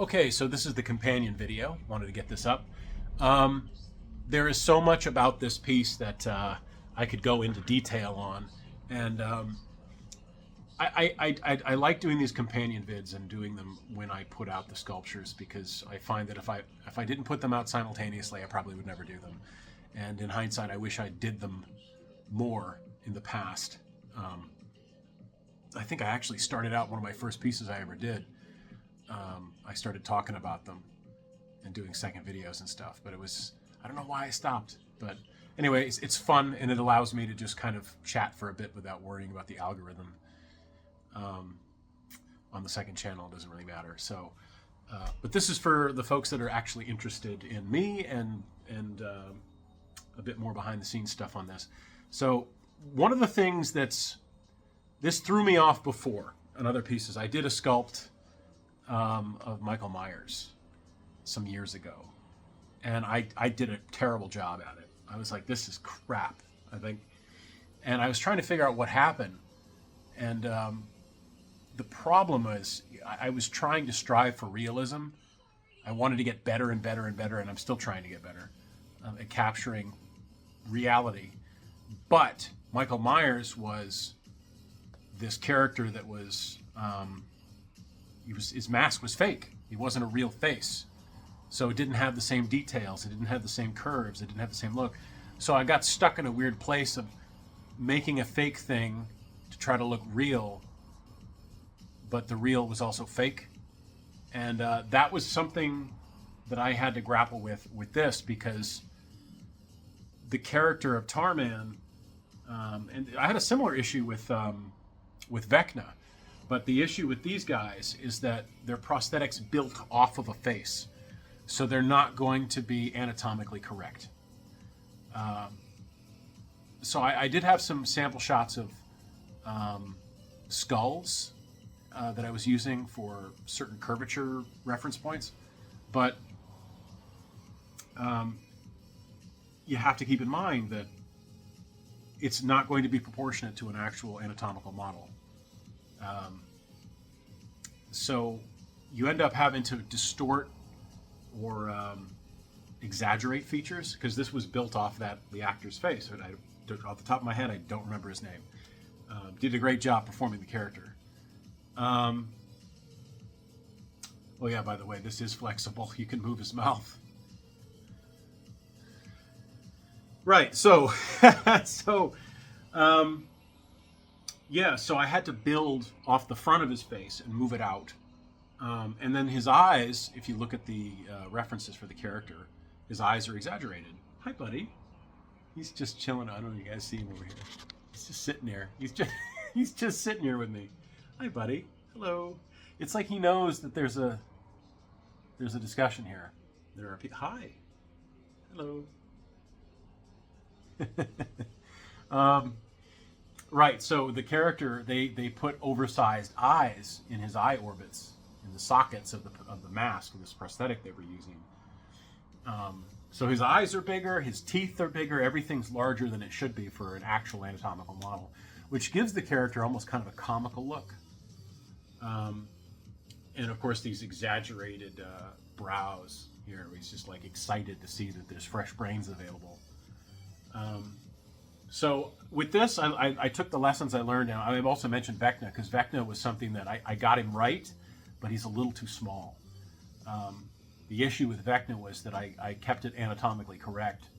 Okay, so this is the companion video. Wanted to get this up. There is so much about this piece that I could go into detail on, and I like doing these companion vids and doing them when I put out the sculptures, because I find that if I didn't put them out simultaneously, I probably would never do them. And in hindsight, I wish I did them more in the past. I think I actually started out one of my first pieces I ever did. I started talking about them and doing second videos and stuff, but I don't know why I stopped. But anyway, it's fun, and it allows me to just kind of chat for a bit without worrying about the algorithm. On the second channel, it doesn't really matter. So, but this is for the folks that are actually interested in me and a bit more behind the scenes stuff on this. So one of the things this threw me off before on other pieces. I did a sculpt of Michael Myers some years ago, and I did a terrible job at it. I was like, this is crap, I think. And I was trying to figure out what happened. And the problem was I was trying to strive for realism. I wanted to get better and better and better, and I'm still trying to get better at capturing reality. But Michael Myers was this character that was, his mask was fake. He wasn't a real face. So it didn't have the same details. It didn't have the same curves. It didn't have the same look. So I got stuck in a weird place of making a fake thing to try to look real, but the real was also fake. And that was something that I had to grapple with this, because the character of Tarman, and I had a similar issue with Vecna, but the issue with these guys is that their prosthetics built off of a face, so they're not going to be anatomically correct. So I did have some sample shots of skulls that I was using for certain curvature reference points, but you have to keep in mind that it's not going to be proportionate to an actual anatomical model. So you end up having to distort or exaggerate features, because this was built off the actor's face. And off the top of my head, I don't remember his name. Did a great job performing the character. Oh yeah, by the way, this is flexible. You can move his mouth. Right, so, yeah, so I had to build off the front of his face and move it out. And then his eyes, if you look at the references for the character, his eyes are exaggerated. Hi, buddy. He's just chilling. I don't know if you guys see him over here. He's just sitting there. He's just sitting here with me. Hi, buddy. Hello. It's like he knows that there's a discussion here. There are people. Hi. Hello. Right. So the character, they put oversized eyes in his eye orbits, in the sockets of the mask, of this prosthetic they were using. So his eyes are bigger, his teeth are bigger, everything's larger than it should be for an actual anatomical model, which gives the character almost kind of a comical look. And of course, these exaggerated brows here, he's just like excited to see that there's fresh brains available. So with this, I took the lessons I learned, and I've also mentioned Vecna, because Vecna was something that I got him right, but he's a little too small. The issue with Vecna was that I kept it anatomically correct.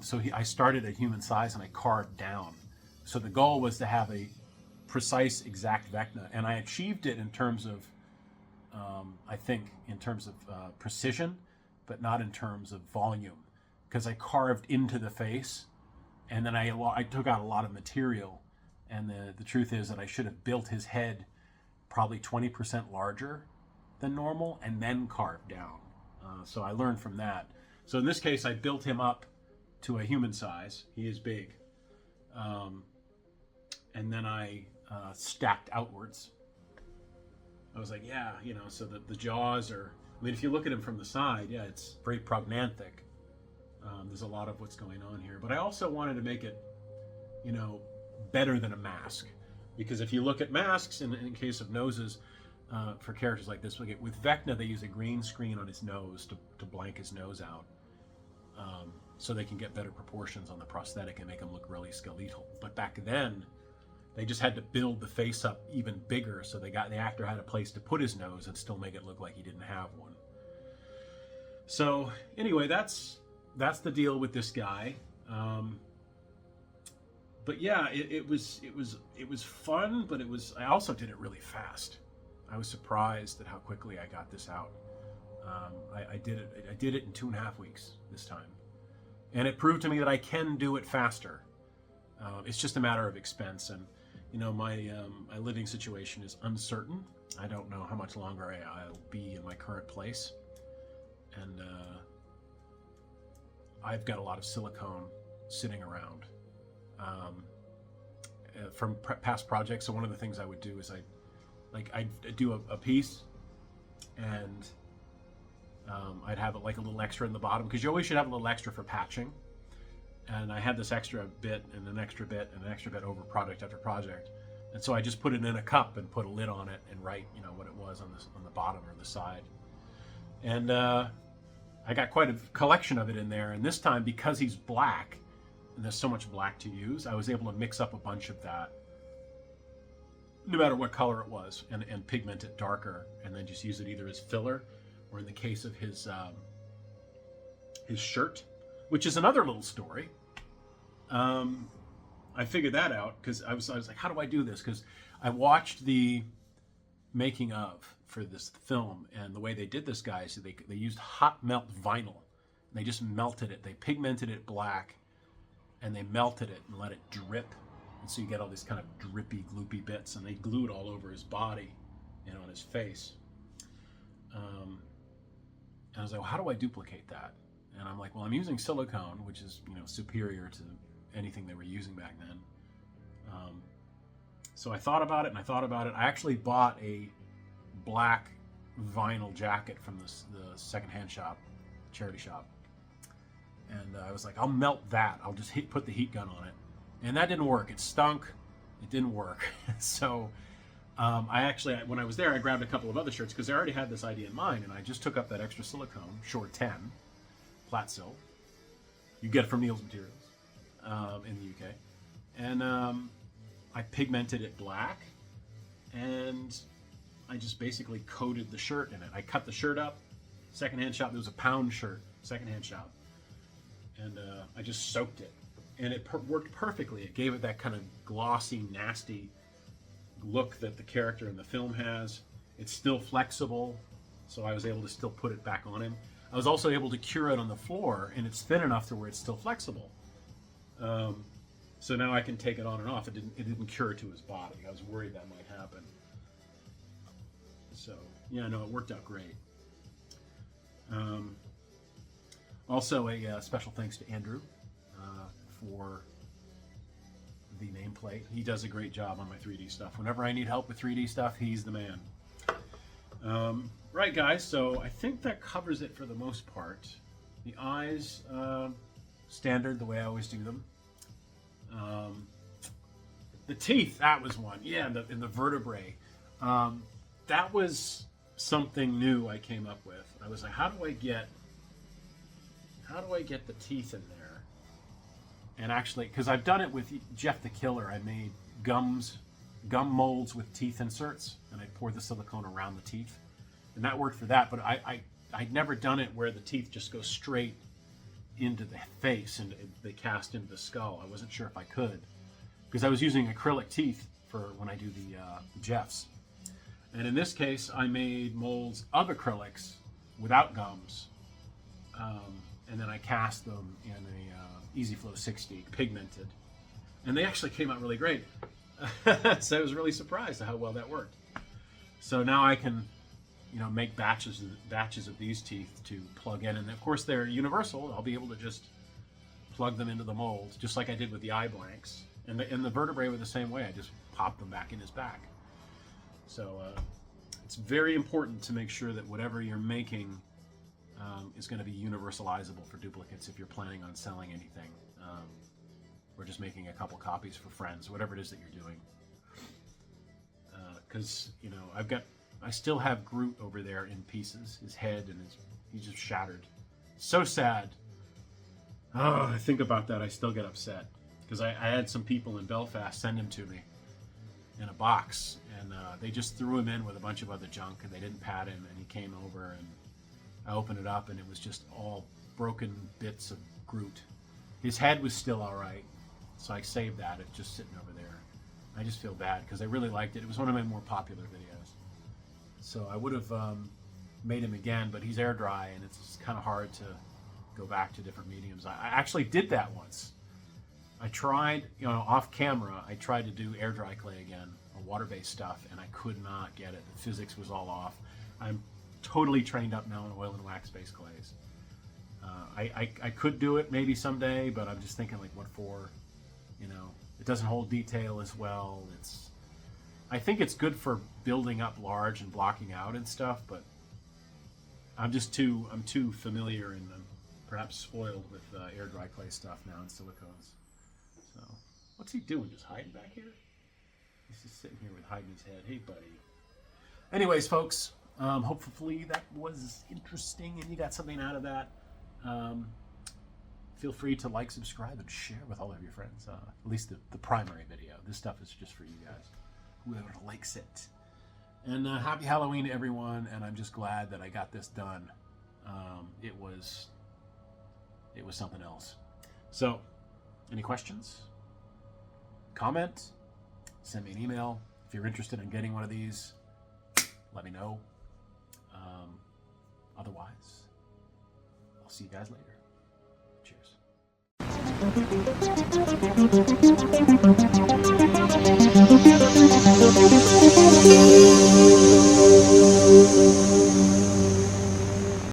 So I started at human size and I carved down. So the goal was to have a precise, exact Vecna, and I achieved it in terms of, I think, in terms of precision, but not in terms of volume, because I carved into the face, and then I took out a lot of material, and the truth is that I should have built his head probably 20% larger than normal and then carved down. So I learned from that. So in this case, I built him up to a human size. He is big. And then I stacked outwards. I was like, yeah, so the jaws are, I mean, if you look at him from the side, yeah, it's very prognathic. There's a lot of what's going on here. But I also wanted to make it, better than a mask. Because if you look at masks, in case of noses, for characters like this. With Vecna, they use a green screen on his nose to blank his nose out, so they can get better proportions on the prosthetic and make him look really skeletal. But back then, they just had to build the face up even bigger, so the actor had a place to put his nose and still make it look like he didn't have one. So anyway, that's the deal with this guy. But yeah, it was fun, but I also did it really fast. I was surprised at how quickly I got this out. I did it in 2.5 weeks this time, and it proved to me that I can do it faster. It's just a matter of expense, and my living situation is uncertain. I don't know how much longer I'll be in my current place, and I've got a lot of silicone sitting around from past projects. So one of the things I would do is I'd do a piece, and I'd have it like a little extra in the bottom, because you always should have a little extra for patching. And I had this extra bit and an extra bit and an extra bit over project after project, and so I just put it in a cup and put a lid on it and write what it was on the bottom or the side. And I got quite a collection of it in there. And this time, because he's black and there's so much black to use, I was able to mix up a bunch of that, no matter what color it was, and pigment it darker, and then just use it either as filler, or in the case of his shirt, which is another little story. I figured that out because I was like, how do I do this? Because I watched the making of for this film, and the way they did this, guys, they used hot melt vinyl. They just melted it. They pigmented it black, and they melted it and let it drip. And so you get all these kind of drippy, gloopy bits, and they glued all over his body and on his face. And I was like, well, how do I duplicate that? And I'm like, well, I'm using silicone, which is superior to anything they were using back then. So I thought about it, and I thought about it. I actually bought a black vinyl jacket from the secondhand shop, charity shop. And I was like, I'll melt that. I'll just put the heat gun on it. And that didn't work. It stunk. It didn't work. So I actually, when I was there, I grabbed a couple of other shirts because I already had this idea in mind, and I just took up that extra silicone, Short 10, flat silk. You get it from Neil's Materials in the UK. And I pigmented it black, and I just basically coated the shirt in it. I cut the shirt up, secondhand shop. It was a pound shirt, secondhand shop. And I just soaked it. And it worked perfectly. It gave it that kind of glossy, nasty look that the character in the film has. It's still flexible, so I was able to still put it back on him. I was also able to cure it on the floor, and it's thin enough to where it's still flexible. So now I can take it on and off. It didn't cure to his body. I was worried that might happen. So yeah, no, it worked out great. Also, a special thanks to Andrew for the nameplate. He does a great job on my 3D stuff. Whenever I need help with 3D stuff, he's the man. Right, guys, so I think that covers it for the most part. The eyes, standard, the way I always do them. The teeth, that was one. Yeah, in the vertebrae. That was something new I came up with. I was like, how do I get the teeth in there? And actually, because I've done it with Jeff the Killer, I made gum molds with teeth inserts, and I poured the silicone around the teeth, and that worked for that. But I'd never done it where the teeth just go straight into the face and they cast into the skull. I wasn't sure if I could, because I was using acrylic teeth for when I do the Jeffs. And in this case, I made molds of acrylics without gums, and then I cast them in a EasyFlow 60 pigmented, and they actually came out really great. So I was really surprised at how well that worked. So now I can, make batches of these teeth to plug in, and of course they're universal. I'll be able to just plug them into the mold, just like I did with the eye blanks. And the vertebrae were the same way. I just popped them back in his back. So it's very important to make sure that whatever you're making is going to be universalizable for duplicates if you're planning on selling anything, or just making a couple copies for friends, whatever it is that you're doing. Because I've got I still have Groot over there in pieces. His head and he's just shattered. So sad. Oh, I think about that, I still get upset. Because I had some people in Belfast send him to me in a box. And they just threw him in with a bunch of other junk. And they didn't pat him. And he came over and I opened it up and it was just all broken bits of Groot. His head was still all right. So I saved that. It's just sitting over there. I just feel bad because I really liked it. It was one of my more popular videos. So I would have made him again, but he's air dry and it's kind of hard to go back to different mediums. I actually did that once. I tried, off camera, I tried to do air dry clay again, or water-based stuff, and I could not get it. The physics was all off. I'm totally trained up now in oil and wax-based clays. I could do it maybe someday, but I'm just thinking, like, what for? It doesn't hold detail as well. I think it's good for building up large and blocking out and stuff, but I'm too familiar and I'm perhaps spoiled with air dry clay stuff now and silicones. So, what's he doing? Just hiding back here? He's just sitting here with hiding his head. Hey, buddy. Anyways, folks, hopefully that was interesting and you got something out of that. Feel free to like, subscribe, and share with all of your friends. At least the primary video. This stuff is just for you guys, whoever likes it. And happy Halloween, everyone. And I'm just glad that I got this done. It was something else. So, any questions? Comment? Send me an email. If you're interested in getting one of these, let me know. Otherwise, I'll see you guys later. Cheers.